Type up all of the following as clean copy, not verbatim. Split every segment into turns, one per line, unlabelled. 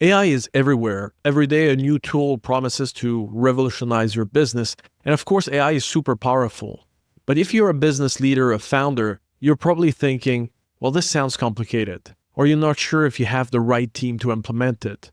AI is everywhere. Every day, a new tool promises to revolutionize your business. And of course, AI is super powerful. But if you're a business leader, a founder, you're probably thinking, well, this sounds complicated, or you're not sure if you have the right team to implement it.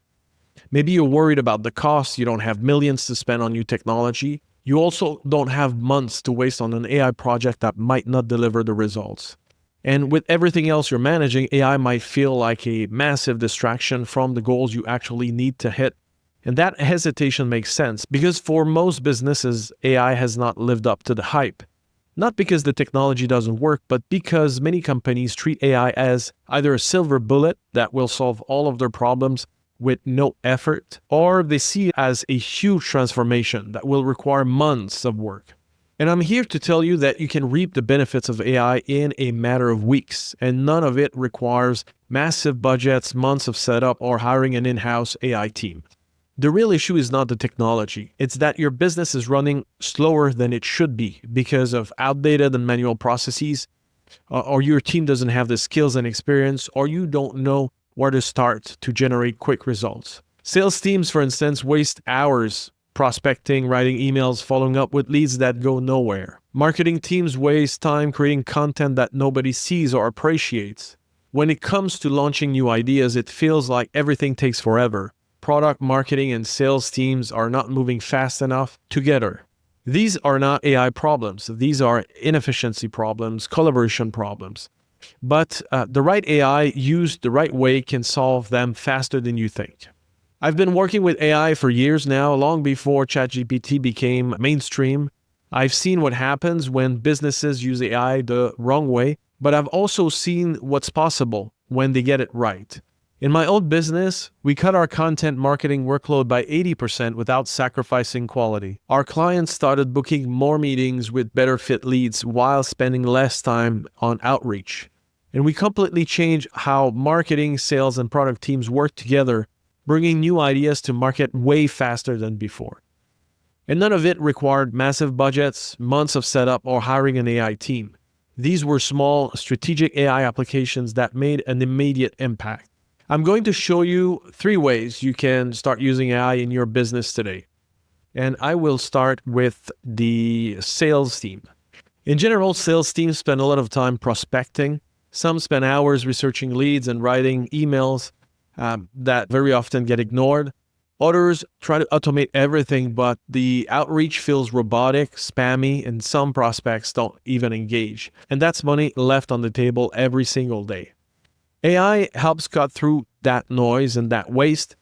Maybe you're worried about the cost, you don't have millions to spend on new technology. You also don't have months to waste on an AI project that might not deliver the results. And with everything else you're managing, AI might feel like a massive distraction from the goals you actually need to hit. And that hesitation makes sense because for most businesses, AI has not lived up to the hype. Not because the technology doesn't work, but because many companies treat AI as either a silver bullet that will solve all of their problems with no effort, or they see it as a huge transformation that will require months of work. And I'm here to tell you that you can reap the benefits of AI in a matter of weeks, and none of it requires massive budgets, months of setup, or hiring an in-house AI team. The real issue is not the technology. It's that your business is running slower than it should be because of outdated and manual processes, or your team doesn't have the skills and experience, or you don't know where to start to generate quick results. Sales teams, for instance, waste hours prospecting, writing emails, following up with leads that go nowhere. Marketing teams waste time creating content that nobody sees or appreciates. When it comes to launching new ideas, it feels like everything takes forever. Product marketing and sales teams are not moving fast enough together. These are not AI problems. These are inefficiency problems, collaboration problems. But the right AI used the right way can solve them faster than you think. I've been working with AI for years now, long before ChatGPT became mainstream. I've seen what happens when businesses use AI the wrong way, but I've also seen what's possible when they get it right. In my old business, we cut our content marketing workload by 80% without sacrificing quality. Our clients started booking more meetings with better fit leads while spending less time on outreach. And we completely changed how marketing, sales, and product teams work together, bringing new ideas to market way faster than before. And none of it required massive budgets, months of setup, or hiring an AI team. These were small, strategic AI applications that made an immediate impact. I'm going to show you 3 ways you can start using AI in your business today. And I will start with the sales team. In general, sales teams spend a lot of time prospecting. Some spend hours researching leads and writing emails that very often get ignored. Others try to automate everything, but the outreach feels robotic, spammy, and some prospects don't even engage. And that's money left on the table every single day. AI helps cut through that noise and that waste.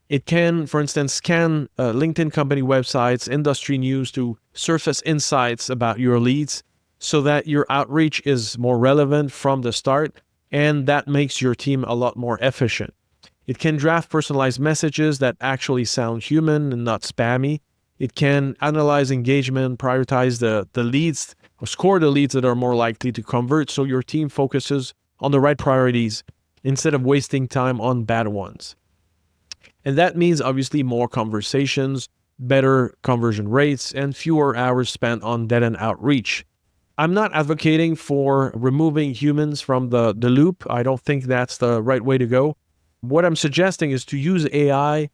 It can, for instance, scan LinkedIn company websites, industry news to surface insights about your leads so that your outreach is more relevant from the start, and that makes your team a lot more efficient. It can draft personalized messages that actually sound human and not spammy. It can analyze engagement, prioritize the leads, or score the leads that are more likely to convert so your team focuses on the right priorities instead of wasting time on bad ones. And that means obviously more conversations, better conversion rates, and fewer hours spent on dead-end outreach. I'm not advocating for removing humans from the loop. I don't think that's the right way to go. What I'm suggesting is to use AI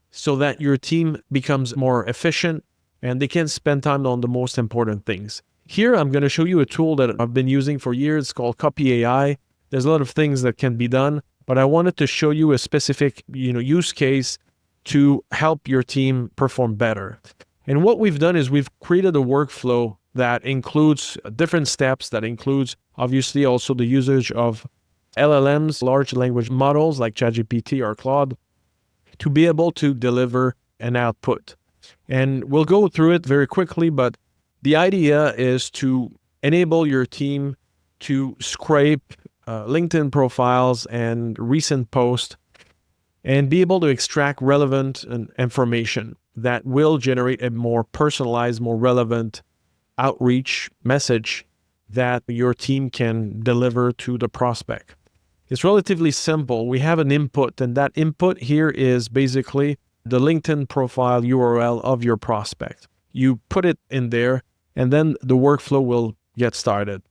so that your team becomes more efficient and they can spend time on the most important things. Here, I'm going to show you a tool that I've been using for years called Copy AI. There's a lot of things that can be done, but I wanted to show you a specific, use case to help your team perform better. And what we've done is we've created a workflow that includes different steps, that includes obviously also the usage of LLMs, large language models like ChatGPT or Claude, to be able to deliver an output. And we'll go through it very quickly, but the idea is to enable your team to scrape LinkedIn profiles and recent posts and be able to extract relevant information that will generate a more personalized, more relevant outreach message that your team can deliver to the prospect. It's relatively simple. We have an input, and that input here is basically the LinkedIn profile URL of your prospect. You put it in there, and then the workflow will get started.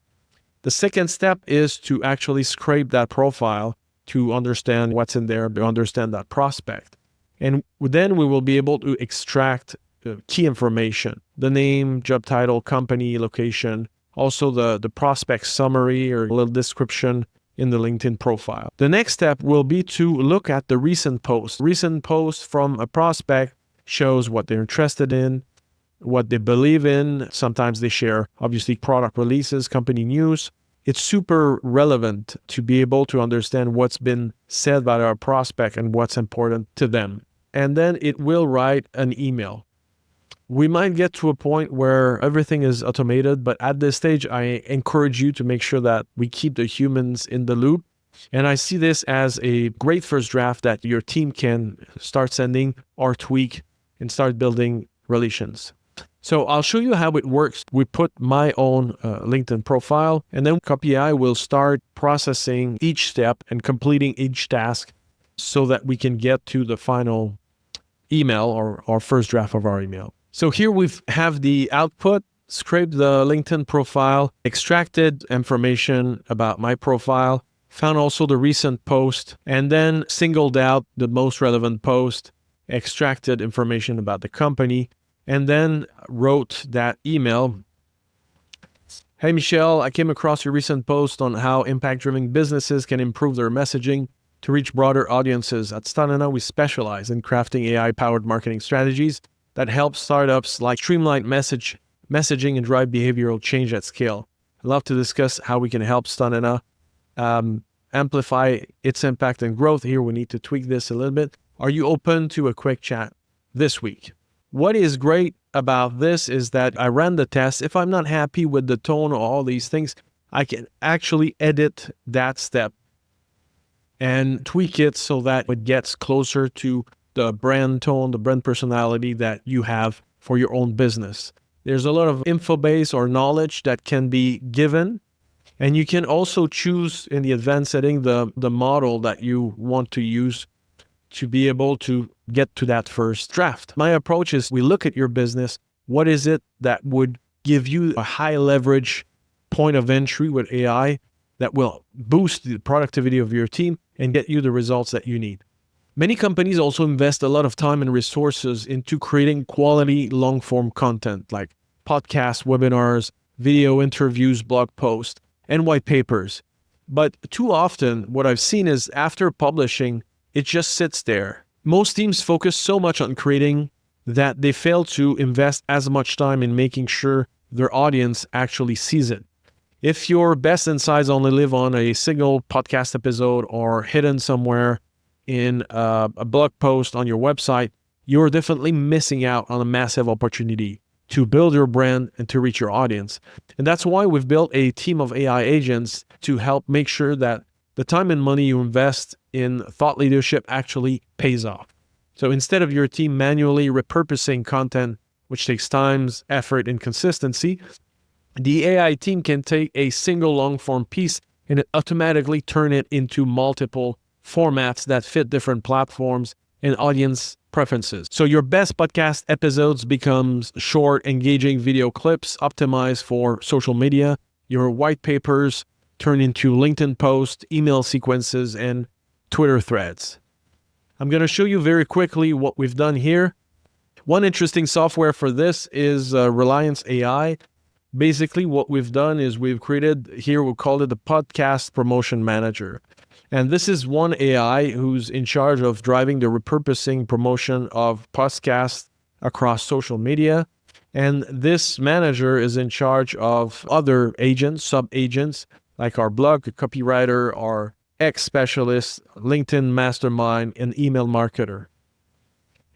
The second step is to actually scrape that profile to understand what's in there, to understand that prospect. And then we will be able to extract key information, the name, job title, company, location, also the prospect summary or a little description in the LinkedIn profile. The next step will be to look at the recent post. Recent post from a prospect shows what they're interested in, what they believe in. Sometimes they share, obviously, product releases, company news. It's super relevant to be able to understand what's been said by our prospect and what's important to them. And then it will write an email. We might get to a point where everything is automated, but at this stage, I encourage you to make sure that we keep the humans in the loop. And I see this as a great first draft that your team can start sending or tweak and start building relations. So I'll show you how it works. We put my own LinkedIn profile, and then Copy AI will start processing each step and completing each task so that we can get to the final email or our first draft of our email. So here we have the output, scraped the LinkedIn profile, extracted information about my profile, found also the recent post, and then singled out the most relevant post, extracted information about the company, and then wrote that email. Hey, Michel, I came across your recent post on how impact-driven businesses can improve their messaging to reach broader audiences. At Stanana, we specialize in crafting AI-powered marketing strategies that help startups like streamline messaging and drive behavioral change at scale. I'd love to discuss how we can help Stanana amplify its impact and growth. Here, we need to tweak this a little bit. Are you open to a quick chat this week? What is great about this is that I ran the test. If I'm not happy with the tone or all these things, I can actually edit that step and tweak it so that it gets closer to the brand tone, the brand personality that you have for your own business. There's a lot of info base or knowledge that can be given, and you can also choose in the advanced setting the model that you want to use to be able to get to that first draft. My approach is we look at your business. What is it that would give you a high leverage point of entry with AI that will boost the productivity of your team and get you the results that you need? Many companies also invest a lot of time and resources into creating quality long-form content like podcasts, webinars, video interviews, blog posts, and white papers. But too often, what I've seen is after publishing, it just sits there. Most teams focus so much on creating that they fail to invest as much time in making sure their audience actually sees it. If your best insights only live on a single podcast episode or hidden somewhere in a blog post on your website, you're definitely missing out on a massive opportunity to build your brand and to reach your audience. And that's why we've built a team of AI agents to help make sure that the time and money you invest in thought leadership actually pays off. So instead of your team manually repurposing content, which takes time, effort, and consistency, the AI team can take a single long-form piece and automatically turn it into multiple formats that fit different platforms and audience preferences. So your best podcast episodes becomes short, engaging video clips optimized for social media. Your white papers turn into LinkedIn posts, email sequences, and Twitter threads. I'm going to show you very quickly what we've done here. One interesting software for this is Reliance AI. Basically, what we've done is we've created, here we call it the Podcast Promotion Manager. And this is one AI who's in charge of driving the repurposing promotion of podcasts across social media. And this manager is in charge of other agents, sub-agents, like our blog copywriter, our X specialist, LinkedIn mastermind, and email marketer.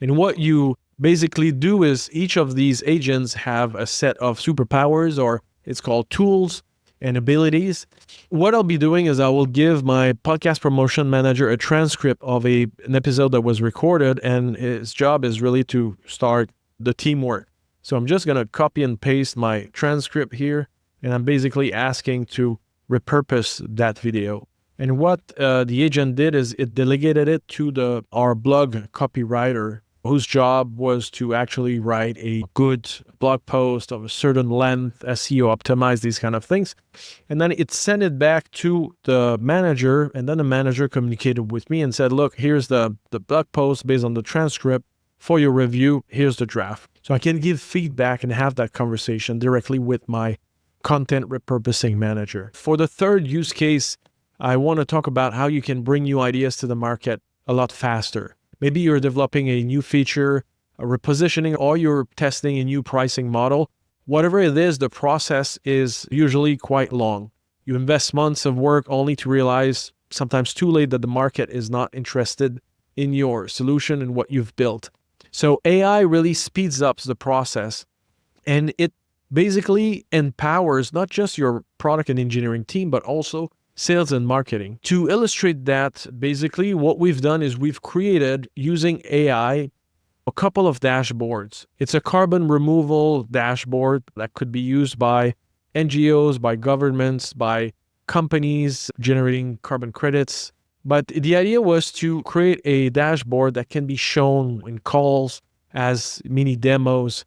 And what you basically do is each of these agents have a set of superpowers, or it's called tools and abilities. What I'll be doing is I will give my podcast promotion manager a transcript of an episode that was recorded, and his job is really to start the teamwork. So I'm just going to copy and paste my transcript here, and I'm basically asking to repurpose that video. And what the agent did is it delegated it to our blog copywriter whose job was to actually write a good blog post of a certain length, SEO optimize, these kind of things. And then it sent it back to the manager, and then the manager communicated with me and said, look, here's the blog post based on the transcript for your review. Here's the draft. So I can give feedback and have that conversation directly with my content repurposing manager. For the third use case, I want to talk about how you can bring new ideas to the market a lot faster. Maybe you're developing a new feature, a repositioning, or you're testing a new pricing model. Whatever it is, the process is usually quite long. You invest months of work only to realize, sometimes too late, that the market is not interested in your solution and what you've built. So AI really speeds up the process, and it basically empowers not just your product and engineering team, but also sales and marketing. To illustrate that, basically what we've done is we've created, using AI, a couple of dashboards. It's a carbon removal dashboard that could be used by NGOs, by governments, by companies generating carbon credits. But the idea was to create a dashboard that can be shown in calls as mini demos.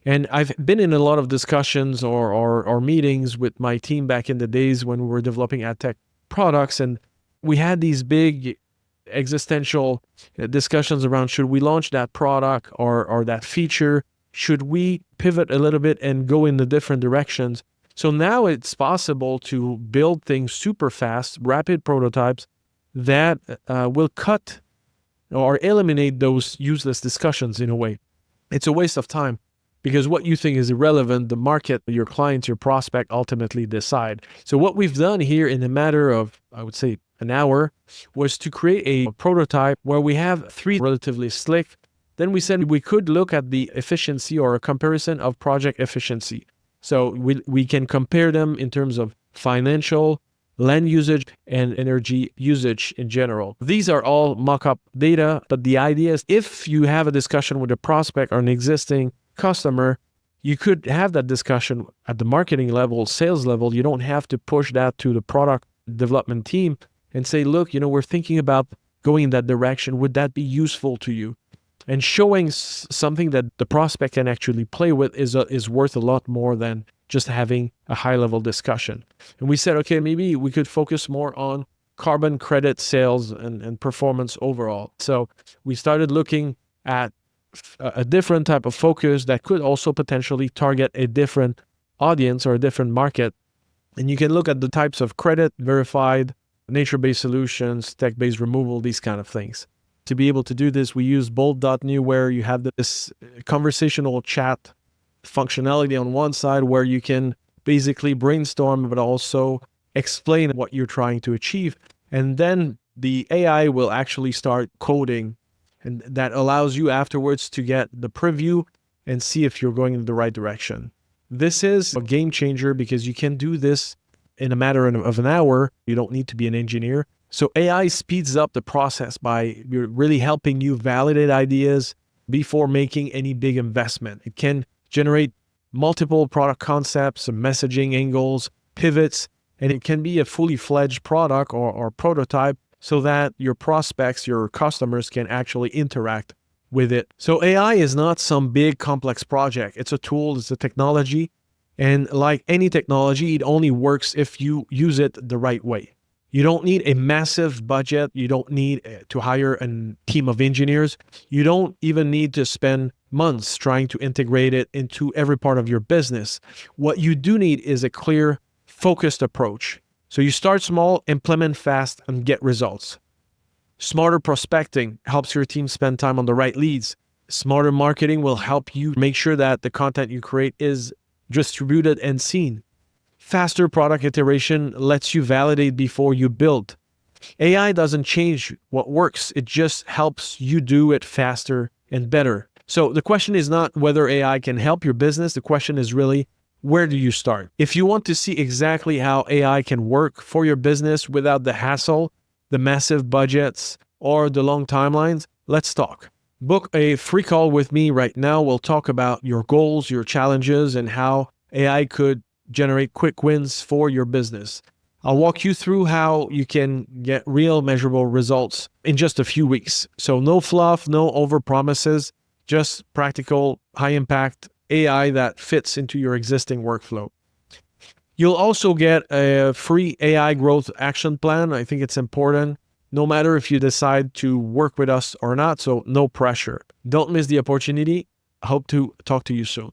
And I've been in a lot of discussions or meetings with my team back in the days when we were developing ad tech products. And we had these big existential discussions around, should we launch that product or that feature? Should we pivot a little bit and go in the different directions? So now it's possible to build things super fast, rapid prototypes that will cut or eliminate those useless discussions in a way. It's a waste of time, because what you think is irrelevant, the market, your clients, your prospect ultimately decide. So what we've done here in a matter of, I would say, an hour, was to create a prototype where we have 3 relatively slick. Then we said we could look at the efficiency or a comparison of project efficiency. So we can compare them in terms of financial, land usage, and energy usage in general. These are all mock-up data, but the idea is if you have a discussion with a prospect or an existing customer, you could have that discussion at the marketing level, sales level. You don't have to push that to the product development team and say, look, we're thinking about going in that direction. Would that be useful to you? And showing something that the prospect can actually play with is worth a lot more than just having a high-level discussion. And we said, okay, maybe we could focus more on carbon credit sales and performance overall. So we started looking at a different type of focus that could also potentially target a different audience or a different market. And you can look at the types of credit, verified, nature-based solutions, tech-based removal, these kind of things. To be able to do this, we use Bolt.new, where you have this conversational chat functionality on one side where you can basically brainstorm, but also explain what you're trying to achieve. And then the AI will actually start coding, and that allows you afterwards to get the preview and see if you're going in the right direction. This is a game changer because you can do this in a matter of an hour. You don't need to be an engineer. So AI speeds up the process by really helping you validate ideas before making any big investment. It can generate multiple product concepts, messaging angles, pivots, and it can be a fully fledged product or prototype so that your prospects, your customers can actually interact with it. So AI is not some big complex project. It's a tool, it's a technology. And like any technology, it only works if you use it the right way. You don't need a massive budget. You don't need to hire a team of engineers. You don't even need to spend months trying to integrate it into every part of your business. What you do need is a clear, focused approach. So you start small, implement fast, and get results. Smarter prospecting helps your team spend time on the right leads. Smarter marketing will help you make sure that the content you create is distributed and seen. Faster product iteration lets you validate before you build. AI doesn't change what works. It just helps you do it faster and better. So the question is not whether AI can help your business. The question is really, where do you start? If you want to see exactly how AI can work for your business without the hassle, the massive budgets, or the long timelines, let's talk. Book a free call with me right now. We'll talk about your goals, your challenges, and how AI could generate quick wins for your business. I'll walk you through how you can get real measurable results in just a few weeks. So no fluff, no overpromises, just practical, high-impact AI that fits into your existing workflow. You'll also get a free AI growth action plan. I think it's important, no matter if you decide to work with us or not, so no pressure. Don't miss the opportunity. I hope to talk to you soon.